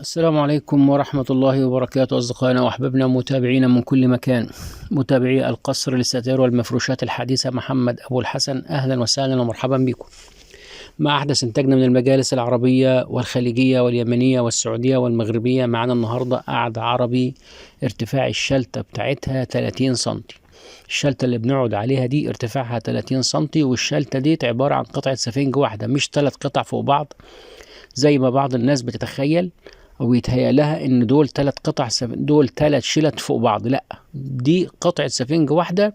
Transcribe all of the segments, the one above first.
السلام عليكم ورحمة الله وبركاته، أصدقائنا وأحبابنا ومتابعينا من كل مكان، متابعي القصر للستائر والمفروشات الحديثة. محمد أبو الحسن، أهلا وسهلا ومرحبا بكم مع أحدث إنتاجنا من المجالس العربية والخليجية واليمنية والسعودية والمغربية. معنا النهاردة قعدة عربي ارتفاع الشلتة بتاعتها 30 سنتي. الشلتة اللي بنقعد عليها دي ارتفاعها 30 سنتي، والشلتة دي عبارة عن قطعة سفنج واحدة، مش 3 قطع فوق بعض زي ما بعض الناس بتتخيل او يتهيأ لها ان دول 3 قطع دول 3 شلت فوق بعض. لا، دي قطعة سفنج واحدة،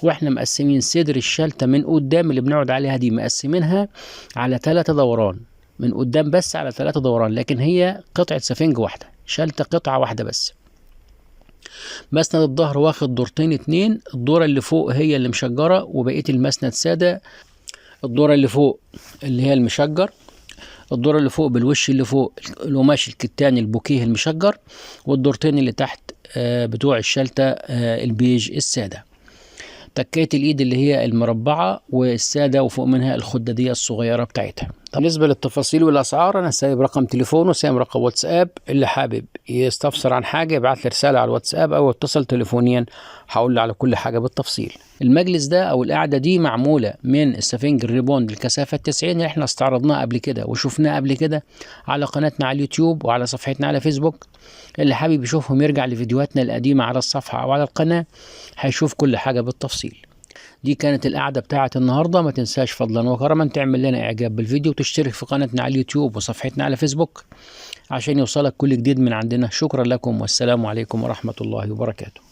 واحنا مقسمين صدر الشلتة من قدام اللي بنقعد عليها دي، مقسمينها على 3 دوران من قدام، بس على 3 دوران، لكن هي قطعة سفنج واحدة، شلتة قطعة واحدة بس. مسند الظهر واخد دورتين 2، الدورة اللي فوق هي اللي مشجرة وبقية المسند سادة. الدورة اللي فوق اللي هي المشجر، الدور اللي فوق بالوش اللي فوق القماش الكتاني البوكيه المشجر، والدورتين اللي تحت بتوع الشلتة البيج السادة. تكاية الايد اللي هي المربعة والسادة، وفوق منها الخدادية الصغيرة بتاعتها. بالنسبة للتفاصيل والأسعار أنا سايب رقم تليفون وسايب رقم واتساب، اللي حابب يستفسر عن حاجة يبعت لي رسالة على الواتساب أو يتصل تليفونيا، هقول له على كل حاجة بالتفصيل. المجلس ده أو القعدة دي معمولة من السفنج الريبوند الكثافة 90 اللي احنا استعرضناه قبل كده وشفناه قبل كده على قناتنا على اليوتيوب وعلى صفحتنا على فيسبوك. اللي حابب يشوفهم يرجع لفيديوهاتنا القديمة على الصفحة أو على القناة، هيشوف كل حاجة بالتفصيل. دي كانت القعدة بتاعت النهاردة. ما تنساش فضلا وكرما تعمل لنا إعجاب بالفيديو وتشترك في قناتنا على اليوتيوب وصفحتنا على فيسبوك عشان يوصلك كل جديد من عندنا. شكرا لكم والسلام عليكم ورحمة الله وبركاته.